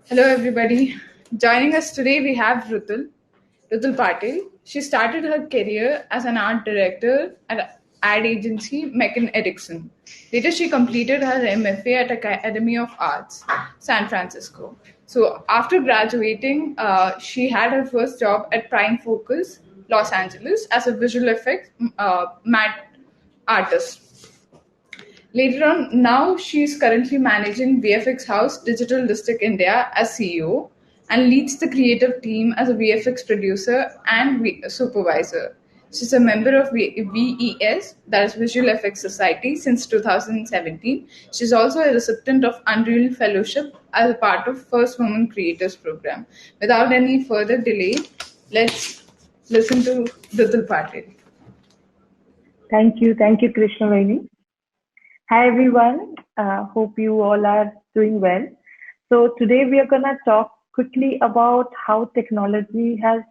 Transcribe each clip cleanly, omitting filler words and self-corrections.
Hello, everybody. Joining us today, we have Rutul Patel. She started her career as an art director at ad agency Meccan Erickson. Later, she completed her MFA at Academy of Arts, San Francisco. So, after graduating, she had her first job at Prime Focus, Los Angeles, as a visual effects matte artist. Later on, now she's currently managing VFX House Digital District India as CEO and leads the creative team as a VFX producer and supervisor. She's a member of VES, that is Visual Effects Society, since 2017. She's also a recipient of Unreal Fellowship as a part of First Women Creators Program. Without any further delay, let's listen to Rutul Patel. Thank you, Krishnaveni. Hi everyone. Hope you all are doing well. So today we are gonna talk quickly about how technology has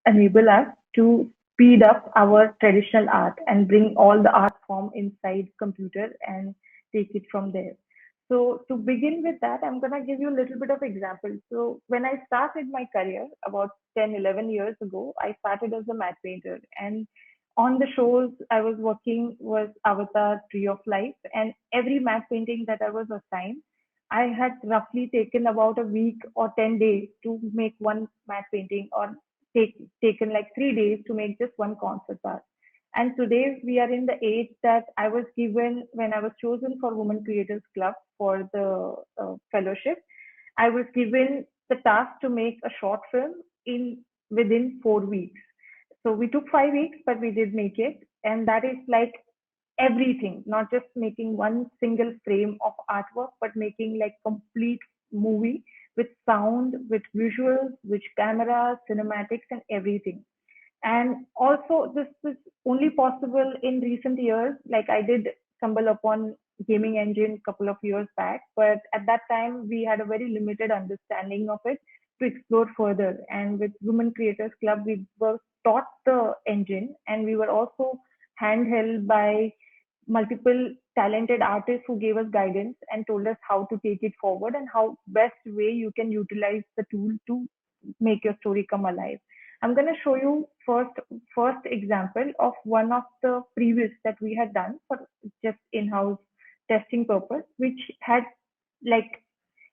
enabled us to speed up our traditional art and bring all the art form inside computer and take it from there. So to begin with that, I'm gonna give you a little bit of example. So when I started my career about 10, 11 years ago, I started as a matte painter, and on the shows I was working was Avatar Tree of Life, and every matte painting that I was assigned, I had roughly taken about a week or 10 days to make one matte painting, or taken like 3 days to make just one concept art. And today we are in the age that I was given when I was chosen for Women Creators Club for the fellowship. I was given the task to make a short film in within 4 weeks. So we took 5 weeks, but we did make it. And that is like everything, not just making one single frame of artwork, but making like complete movie with sound, with visuals, with cameras, cinematics, and everything. And also, this is only possible in recent years. Like I did stumble upon gaming engine a couple of years back, but at that time we had a very limited understanding of it to explore further. And with Women Creators Club, we were taught the engine, and we were also handheld by multiple talented artists who gave us guidance and told us how to take it forward and how best way you can utilize the tool to make your story come alive. I'm going to show you first example of one of the previous that we had done for just in-house testing purpose, which had like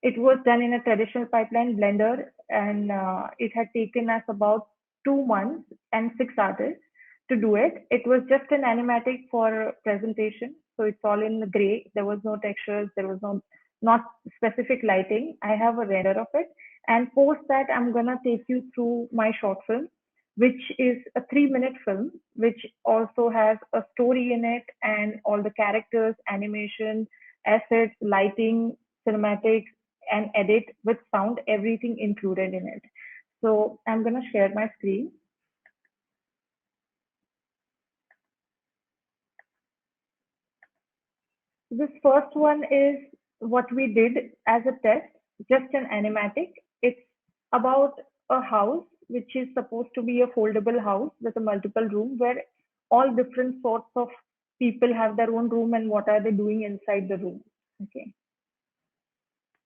it was done in a traditional pipeline blender, and it had taken us about 2 months and 6 artists to do it. It was just an animatic for presentation, so it's all in the gray. There was no textures, there was no not specific lighting. I have a render of it, and post that I'm gonna take you through my short film, which is a 3 minute film, which also has a story in it and all the characters, animation, assets, lighting, cinematics, and edit with sound, everything included in it. So I'm gonna share my screen. This first one is what we did as a test, just an animatic. It's about a house which is supposed to be a foldable house with a multiple room where all different sorts of people have their own room and what are they doing inside the room. Okay.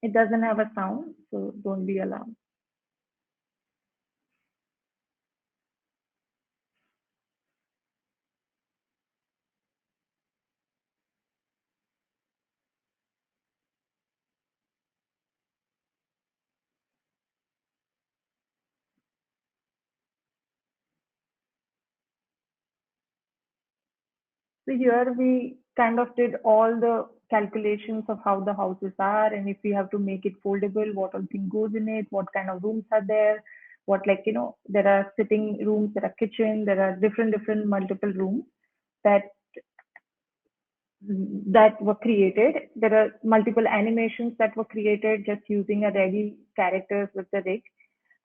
It doesn't have a sound, so don't be alarmed. So here we kind of did all the calculations of how the houses are, and if we have to make it foldable, what all thing goes in it, what kind of rooms are there, what like there are sitting rooms, there are kitchen, there are different multiple rooms that that were created. There are multiple animations that were created just using a ready characters with the rig,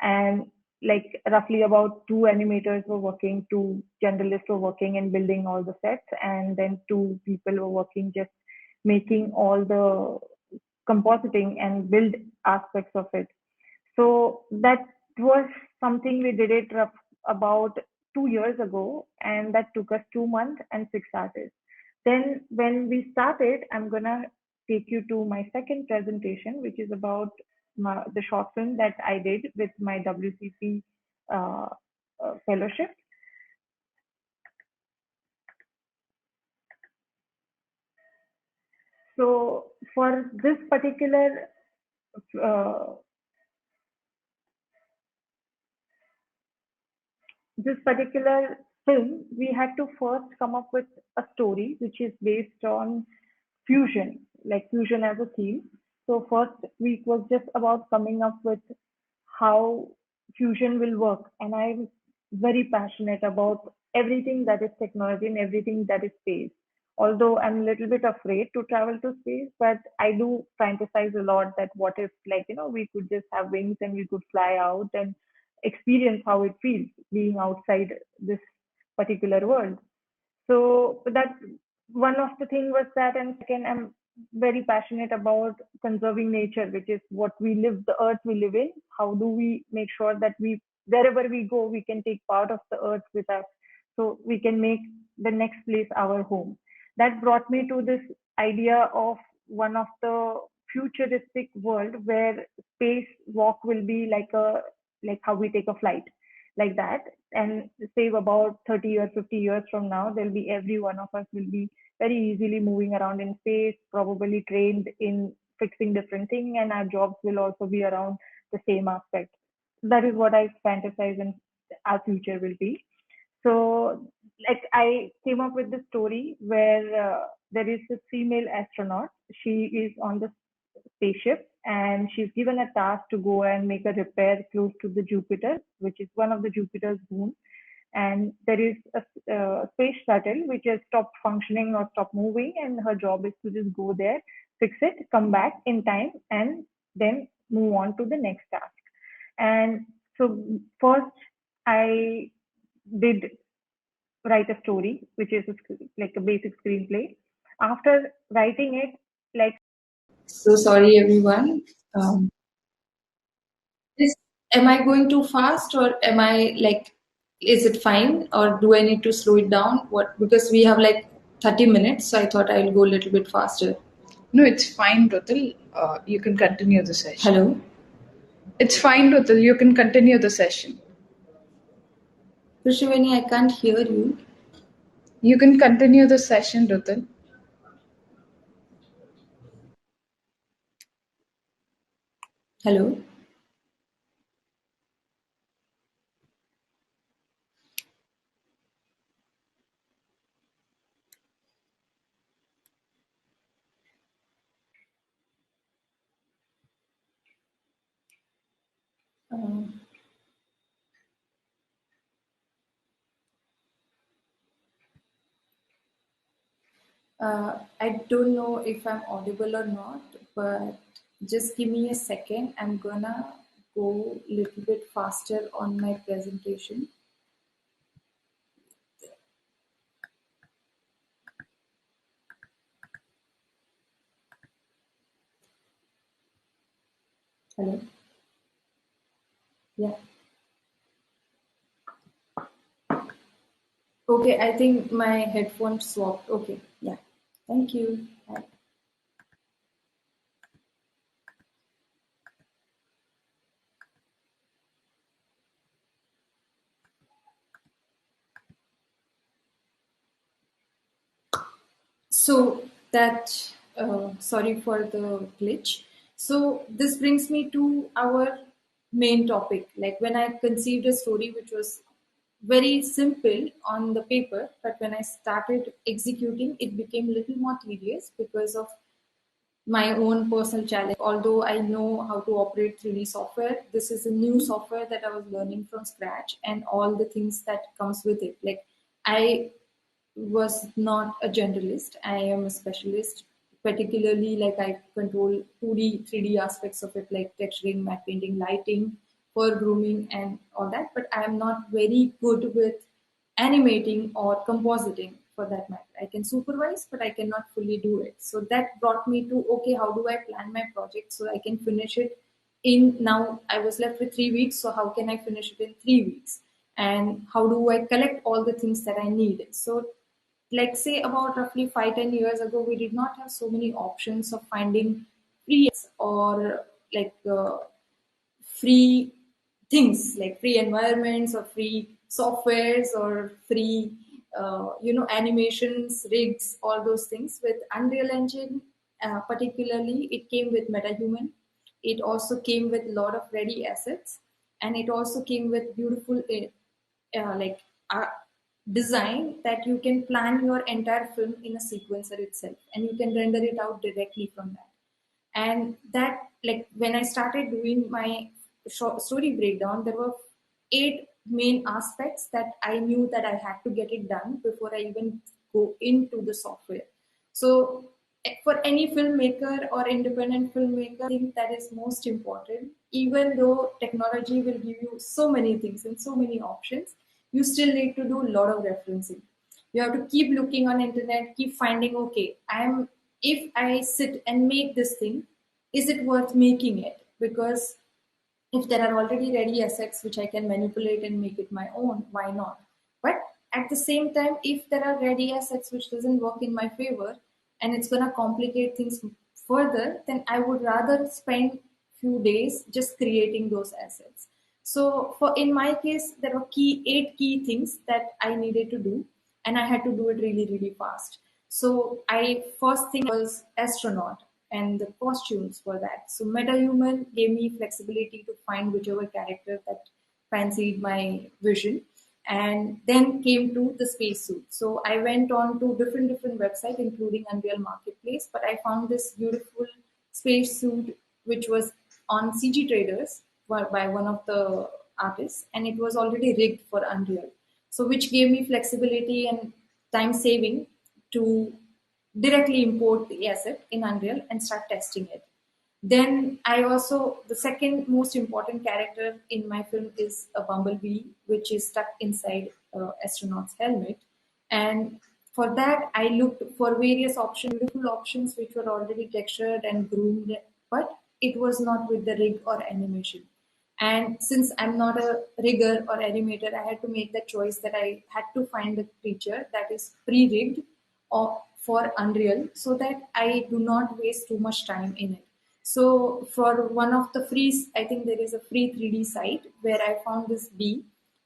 and like roughly about two animators were working, two generalists were working and building all the sets, and then two people were working just making all the compositing and build aspects of it. So that was something we did it about 2 years ago, and that took us 2 months and 6 artists. Then when we started, I'm gonna take you to my second presentation, which is about the short film that I did with my WCC uh, fellowship. So for uh, this particular film, we had to first come up with a story which is based on fusion, like fusion as a theme. So first week was just about coming up with how fusion will work, and I'm very passionate about everything that is technology and everything that is space. Although I'm a little bit afraid to travel to space, but I do fantasize a lot that what if, like, we could just have wings and we could fly out and experience how it feels being outside this particular world. So that one of the thing was that, and second, I'm very passionate about conserving nature, which is what we live, the earth we live in. How do we make sure that wherever we go, we can take part of the earth with us, so we can make the next place our home. That brought me to this idea of one of the futuristic world where space walk will be like how we take a flight, like that. And say about 30 or 50 years from now, there'll be every one of us will be very easily moving around in space, probably trained in fixing different things, and our jobs will also be around the same aspect. That is what I fantasize and our future will be. So, like, I came up with this story where there is a female astronaut. She is on the spaceship and she's given a task to go and make a repair close to the Jupiter, which is one of the Jupiter's moons. And there is a space shuttle which has stopped functioning or stopped moving, and her job is to just go there, fix it, come back in time, and then move on to the next task. And so first, I did write a story, which is like a basic screenplay. After writing it, like, So sorry, everyone. Um, is, am I going too fast, or am I like, is it fine, or do I need to slow it down? What? Because we have like 30 minutes, so I thought I'll go a little bit faster. No, it's fine, Rutul. You can continue the session. Hello, It's fine, Rutul. You can continue the session. Prishivani, I can't hear you. You can continue the session, Rutul. Hello. Um, I don't know if I'm audible or not, but just give me a second. I'm gonna go a little bit faster on my presentation. Hello. Yeah. Okay, I think my headphones swapped. Okay, yeah. Thank you. Bye. So that, sorry for the glitch. So this brings me to our main topic. Like when I conceived a story which was very simple on the paper, but when I started executing, it became a little more tedious because of my own personal challenge. Although I know how to operate 3D software, this is a new software that I was learning from scratch and all the things that comes with it. Like I was not a generalist. I am a specialist, particularly like I control 2D, 3D aspects of it, like texturing, matte painting, lighting, fur grooming, and all that. But I am not very good with animating or compositing for that matter. I can supervise, but I cannot fully do it. So that brought me to, okay, how do I plan my project so I can finish it in, now I was left with 3 weeks. So how can I finish it in 3 weeks? And how do I collect all the things that I need? So like say about roughly 5-10 years ago, we did not have so many options of finding free or like free things like free environments or free softwares or free animations, rigs, all those things. With Unreal Engine, particularly, it came with MetaHuman. It also came with a lot of ready assets, and it also came with beautiful like uh, design that you can plan your entire film in a sequencer itself, and you can render it out directly from that. And that, like, when I started doing my short story breakdown, there were 8 main aspects that I knew that I had to get it done before I even go into the software. So for any filmmaker or independent filmmaker, I think that is most important. Even though technology will give you so many things and so many options, you still need to do a lot of referencing. You have to keep looking on internet, keep finding, okay, if I sit and make this thing, is it worth making it? Because if there are already ready assets which I can manipulate and make it my own, why not? But at the same time, if there are ready assets which doesn't work in my favor and it's gonna complicate things further, then I would rather spend few days just creating those assets. So for in my case, there were 8 key things that I needed to do, and I had to do it really, really fast. So I first thing was astronaut and the costumes for that. So MetaHuman gave me flexibility to find whichever character that fancied my vision. And then came to the spacesuit. So I went on to different websites, including Unreal Marketplace, but I found this beautiful spacesuit which was on CG Traders by one of the artists, and it was already rigged for Unreal. So which gave me flexibility and time saving to directly import the asset in Unreal and start testing it. Then I also, the second most important character in my film is a bumblebee, which is stuck inside astronaut's helmet. And for that, I looked for various options, beautiful options, which were already textured and groomed, but it was not with the rig or animation. And since I'm not a rigger or animator, I had to make the choice that I had to find a creature that is pre-rigged or for Unreal so that I do not waste too much time in it. So for one of the free, I think there is a free 3D site where I found this bee,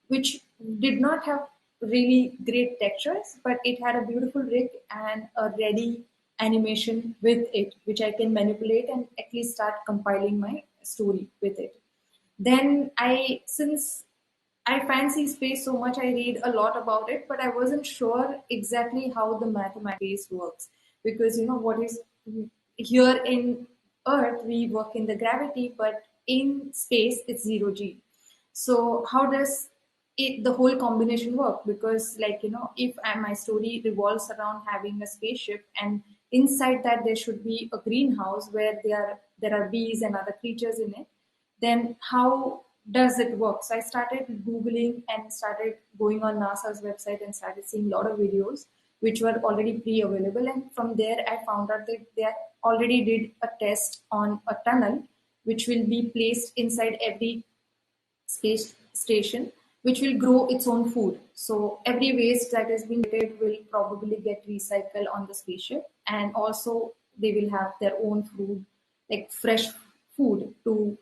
which did not have really great textures, but it had a beautiful rig and a ready animation with it, which I can manipulate and at least start compiling my story with it. Then since I fancy space so much, I read a lot about it, but I wasn't sure exactly how the mathematics works. Because, what is here in Earth, we work in the gravity, but in space, it's 0G. So how does the whole combination work? Because, like, if my story revolves around having a spaceship, and inside that there should be a greenhouse where there are bees and other creatures in it, then how does it work? So I started Googling and started going on NASA's website and started seeing a lot of videos which were already pre-available. And from there, I found out that they already did a test on a tunnel which will be placed inside every space station, which will grow its own food. So every waste that has been created will probably get recycled on the spaceship, and also they will have their own food, like fresh food to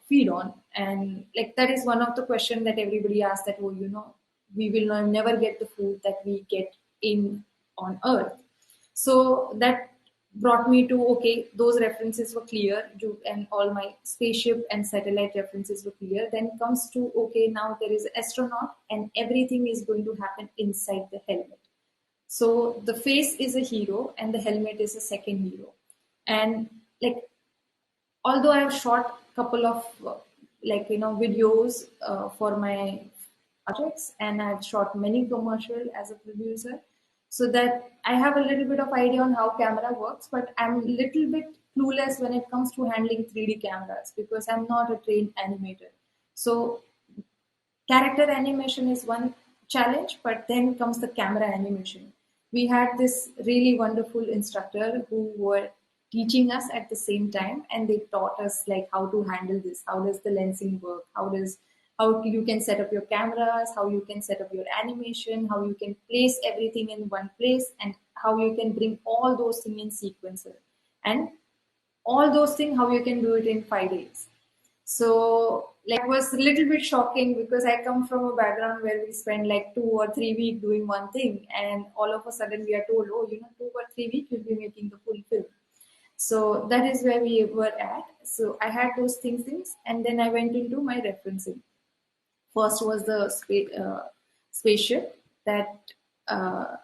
feed on. And like that is one of the questions that everybody asks, that we will never get the food that we get in on Earth. So that brought me to, okay, those references were clear, and all my spaceship and satellite references were clear. Then comes to, okay, now there is astronaut and everything is going to happen inside the helmet. So the face is a hero and the helmet is a second hero. And like, although I have shot couple of videos for my projects, and I've shot many commercial as a producer, so that I have a little bit of idea on how camera works, but I'm a little bit clueless when it comes to handling 3D cameras because I'm not a trained animator. So character animation is one challenge, but then comes the camera animation. We had this really wonderful instructor who were teaching us at the same time, and they taught us like how to handle this, how does the lensing work, how you can set up your cameras, how you can set up your animation, how you can place everything in one place, and how you can bring all those things in sequencer, and all those things how you can do it in 5 days. So like it was a little bit shocking because I come from a background where we spend like 2 or 3 weeks doing one thing, and all of a sudden we are told, oh, 2 or 3 weeks you'll be making the full film. So that is where we were at. So I had those things, and then I went into my referencing. First was the spaceship that uh,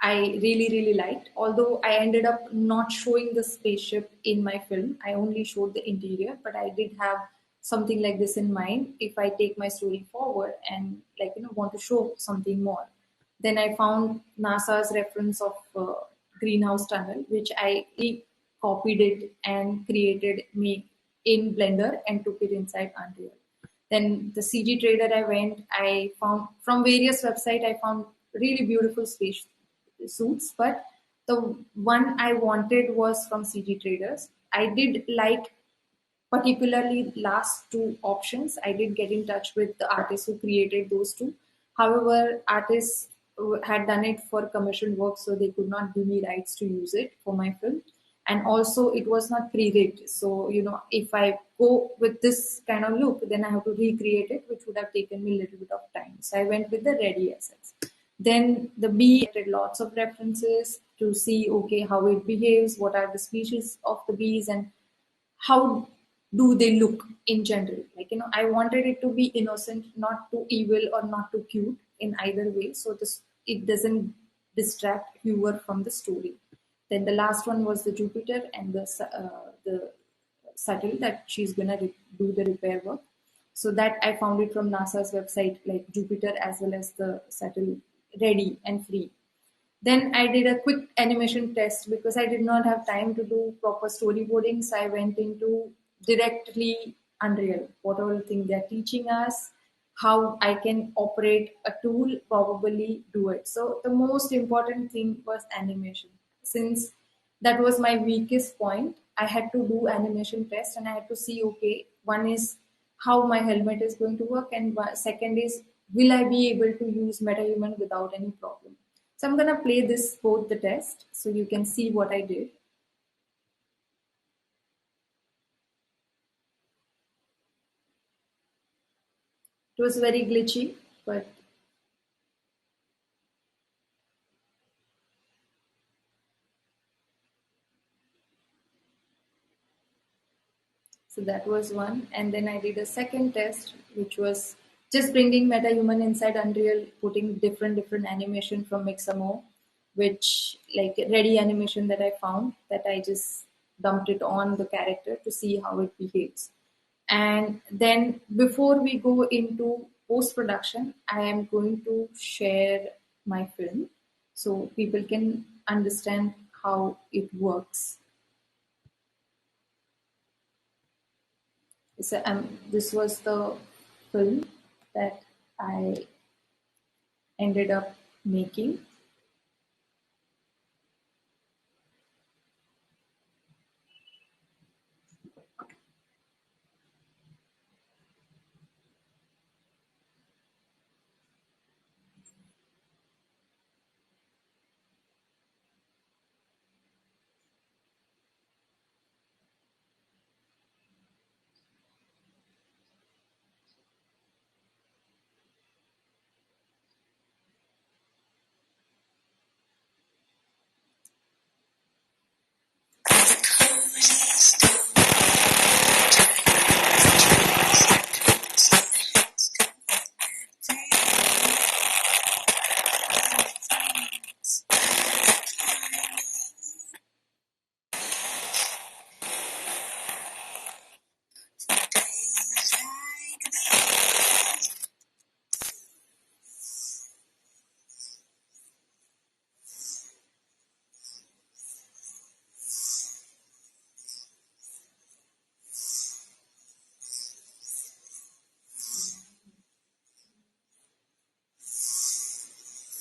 I really liked. Although I ended up not showing the spaceship in my film, I only showed the interior, but I did have something like this in mind. If I take my story forward and want to show something more, then I found NASA's reference of greenhouse tunnel, which I copied it and created me in Blender and took it inside Unreal. Then the CG trader I went, I found from various websites, I found really beautiful space suits, but the one I wanted was from CG traders. I did like particularly last two options. I did get in touch with the artists who created those two. However, artists had done it for commercial work, so they could not give me rights to use it for my film. And also, it was not pre-rigged. So, if I go with this kind of look, then I have to recreate it, which would have taken me a little bit of time. So I went with the ready assets. Then the bee did lots of references to see, okay, how it behaves, what are the species of the bees, and how do they look in general. I wanted it to be innocent, not too evil or not too cute in either way, so this it doesn't distract viewer from the story. Then the last one was the Jupiter and the shuttle that she's gonna do the repair work. So that I found it from NASA's website, like Jupiter as well as the shuttle ready and free. Then I did a quick animation test because I did not have time to do proper storyboarding. So I went into directly Unreal, what all things they're teaching us, how I can operate a tool, probably do it. So the most important thing was animation. Since that was my weakest point, I had to do animation test and I had to see, okay, one is how my helmet is going to work, and second is, will I be able to use MetaHuman without any problem? So I'm gonna play this both the test so you can see what I did. It was very glitchy, but so that was one. And then I did a second test, which was just bringing MetaHuman inside Unreal, putting different animation from Mixamo, which like ready animation that I found that I just dumped it on the character to see how it behaves. And then before we go into post production, I am going to share my film so people can understand how it works. So this was the film that I ended up making.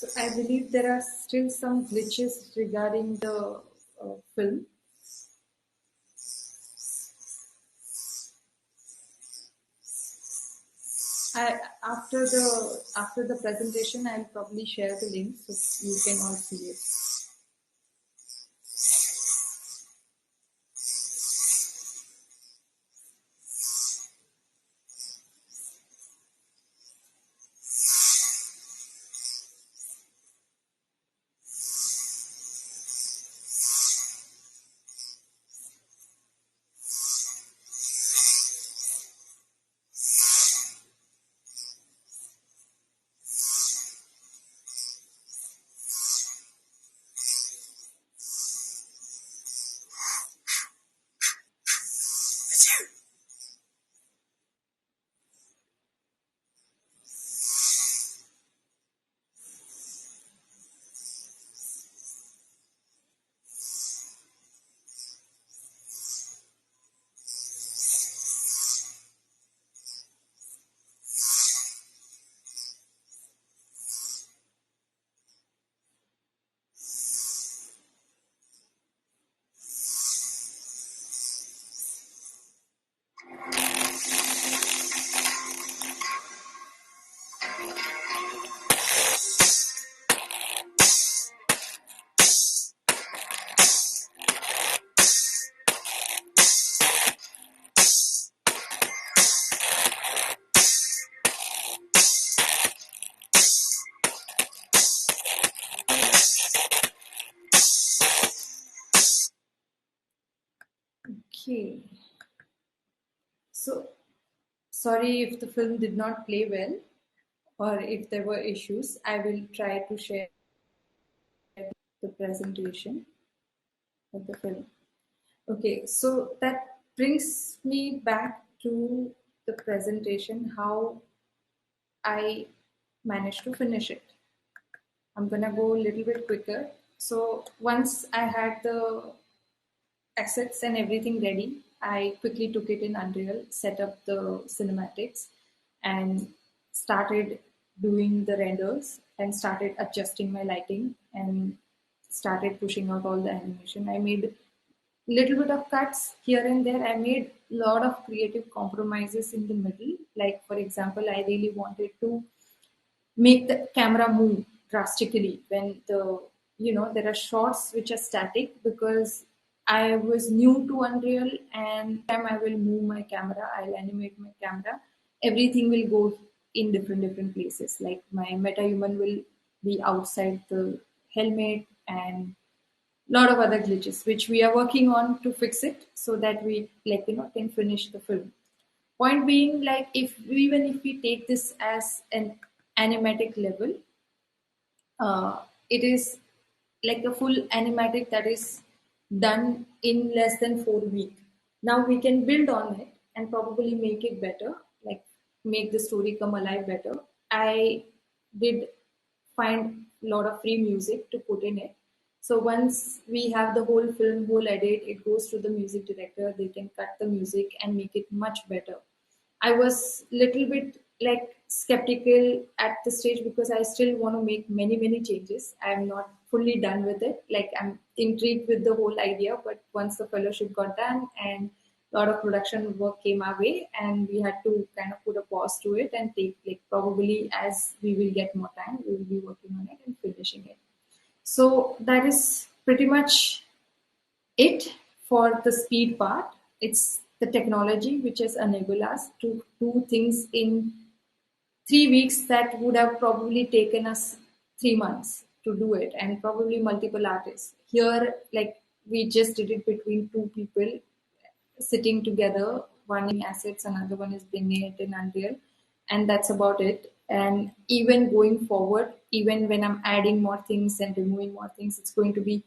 So I believe there are still some glitches regarding the film. After the presentation, I'll probably share the link so you can all see it. Sorry if the film did not play well or if there were issues. I will try to share the presentation of the film. Okay, so that brings me back to the presentation, how I managed to finish it. I'm gonna go a little bit quicker. So once I had the assets and everything ready, I quickly took it in Unreal, set up the cinematics, and started doing the renders and started adjusting my lighting and started pushing out all the animation. I made little bit of cuts here and there. I made a lot of creative compromises in the middle. Like for example, I really wanted to make the camera move drastically when there are shots which are static, because I was new to Unreal, and time I will move my camera, I'll animate my camera, everything will go in different places. Like my metahuman will be outside the helmet, and lot of other glitches which we are working on to fix it so that we can finish the film. Point being, like, if even if we take this as an animatic level, it is like a full animatic that is done in less than 4 weeks. Now we can build on it and probably make it better, like make the story come alive better. I did find a lot of free music to put in it. So once we have the whole film, whole edit, it goes to the music director. They can cut the music and make it much better. I was little bit like skeptical at the stage because I still want to make many changes. I'm not fully done with it. Like, I'm intrigued with the whole idea, but once the fellowship got done and a lot of production work came our way, and we had to kind of put a pause to it and take, like, probably as we will get more time, we will be working on it and finishing it. So that is pretty much it for the speed part. It's the technology which has enabled us to do things in 3 weeks that would have probably taken us 3 months to do it, and probably multiple artists. Here, like, we just did it between two people sitting together, one in assets, another one is bringing it in Unreal, and that's about it. And even going forward, even when I'm adding more things and removing more things, it's going to be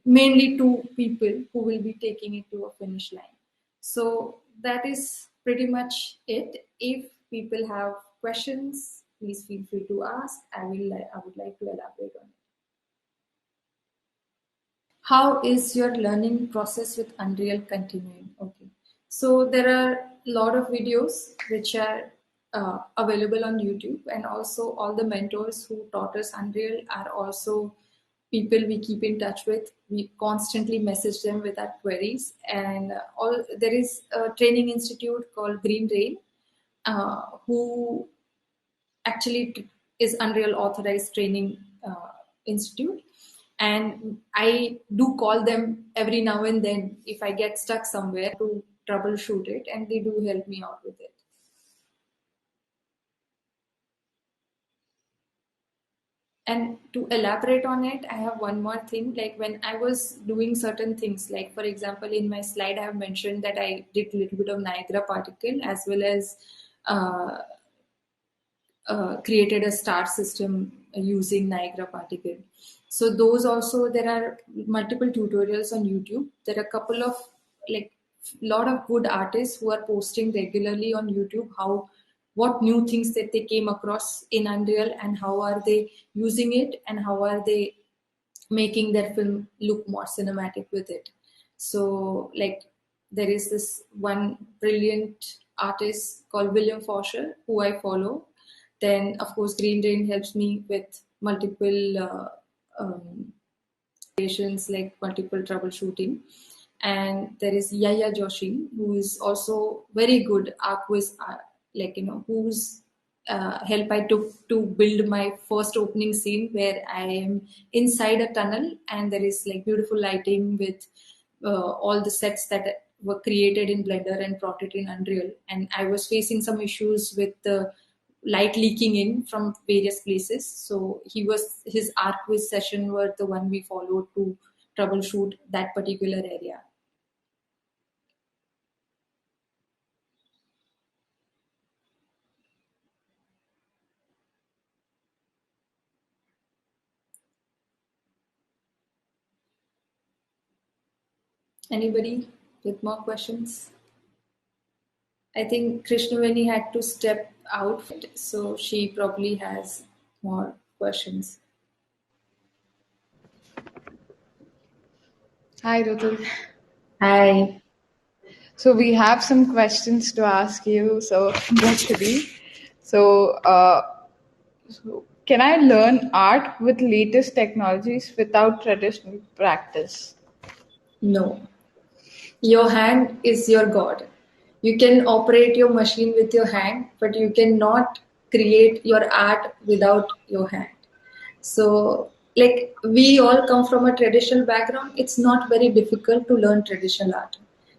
mainly two people who will be taking it to a finish line. So that is pretty much it. If people have questions, please feel free to ask. I would like to elaborate on it. How is your learning process with Unreal continuing? Okay, so there are a lot of videos which are available on YouTube, and also all the mentors who taught us Unreal are also people we keep in touch with. We constantly message them with our queries, and all there is a training institute called Green Rain, who actually is Unreal authorized training institute, and I do call them every now and then if I get stuck somewhere to troubleshoot it, and they do help me out with it. And to elaborate on it, I have one more thing. Like, when I was doing certain things, like for example, in my slide, I have mentioned that I did a little bit of Niagara particle, as well as uh, created a star system using Niagara particle. So those also, there are multiple tutorials on YouTube. There are a couple of, like, lot of good artists who are posting regularly on YouTube how what new things that they came across in Unreal, and how are they using it, and how are they making their film look more cinematic with it. So, like, there is this one brilliant artist called William Fosher who I follow. Then, of course, Green Rain helps me with multiple um, situations, like multiple troubleshooting. And there is Yaya Joshi, who is also very good Arquist, whose help I took to build my first opening scene, where I am inside a tunnel and there is like beautiful lighting with all the sets that were created in Blender and brought it in Unreal. And I was facing some issues with the light leaking in from various places. So his Arquist session were the one we followed to troubleshoot that particular area. Anybody with more questions? I think Krishnaveni had to step out, so she probably has more questions. Hi, Rutul. Hi. So we have some questions to ask you. So actually, so, so can I learn art with latest technologies without traditional practice? No. Your hand is your God. You can operate your machine with your hand, but you cannot create your art without your hand. So, like we all come from a traditional background, it's not very difficult to learn traditional art.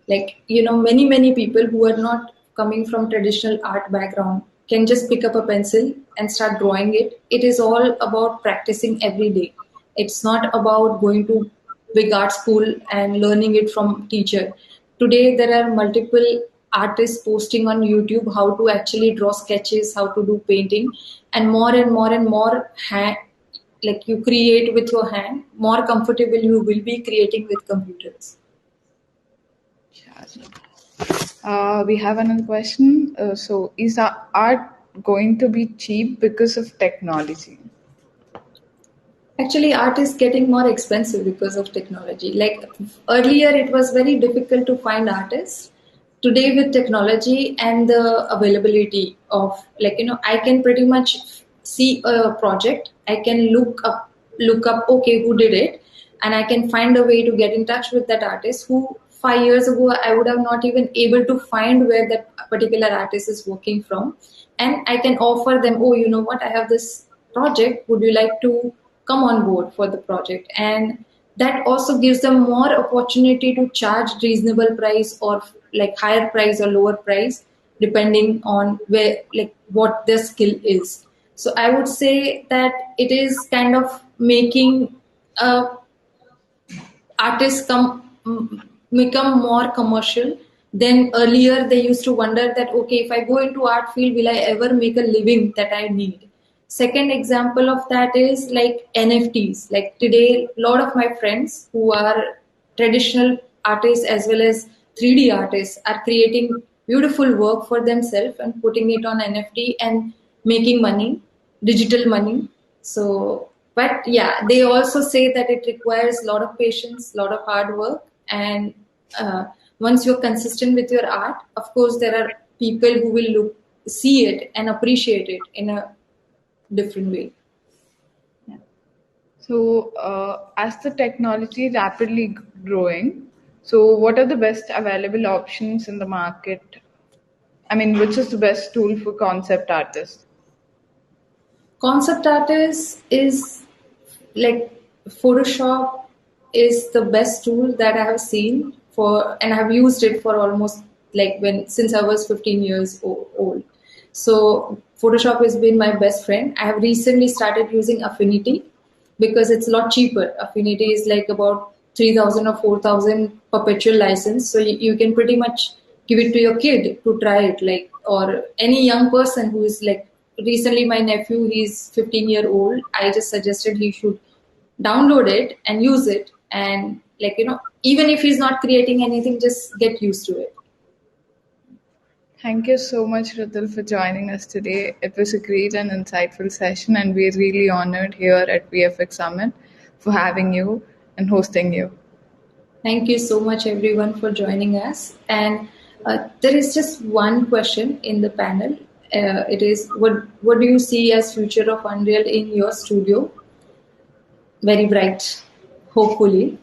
Like, many people who are not coming from traditional art background can just pick up a pencil and start drawing it. It is all about practicing every day. It's not about going to big art school and learning it from teacher. Today there are multiple artists posting on YouTube how to actually draw sketches, how to do painting, and more and more and more like you create with your hand, more comfortable you will be creating with computers. We have another question. So, is our art going to be cheap because of technology? Actually, art is getting more expensive because of technology. Like earlier, it was very difficult to find artists. Today, with technology and the availability of, like, I can pretty much see a project. I can look up, okay, who did it, and I can find a way to get in touch with that artist who 5 years ago I would have not even able to find where that particular artist is working from, and I can offer them, oh, you know what, I have this project, would you like to come on board for the project? And that also gives them more opportunity to charge reasonable price or like higher price or lower price depending on where, like what their skill is. So I would say that it is kind of making a artists become more commercial. Then earlier they used to wonder that, okay, if I go into art field, will I ever make a living that I need? Second example of that is like NFTs. Like today, a lot of my friends who are traditional artists as well as 3D artists are creating beautiful work for themselves and putting it on NFT and making money, digital money. So, but yeah, they also say that it requires a lot of patience, a lot of hard work, and once you're consistent with your art, of course, there are people who will see it and appreciate it in a different way. So, as the technology rapidly growing, so what are the best available options in the market? I mean, which is the best tool for concept artists? Concept artist is like Photoshop is the best tool that I have seen for, and I have used it for almost like since I was 15 years old. So Photoshop has been my best friend. I have recently started using Affinity because it's a lot cheaper. Affinity is like about 3,000 or 4,000 perpetual license. So you can pretty much give it to your kid to try it, like, or any young person who is like, recently my nephew, he's 15-year-old. I just suggested he should download it and use it. And like, even if he's not creating anything, just get used to it. Thank you so much, Rutul, for joining us today. It was a great and insightful session, and we're really honored here at VFX Summit for having you and hosting you. Thank you so much, everyone, for joining us. And there is just one question in the panel. It is, what do you see as future of Unreal in your studio? Very bright, hopefully.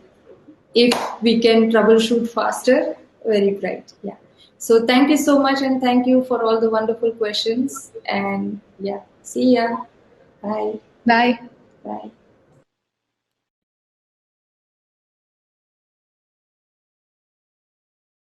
If we can troubleshoot faster, very bright. Yeah. So thank you so much, and thank you for all the wonderful questions. And yeah, see ya. Bye. Bye. Bye.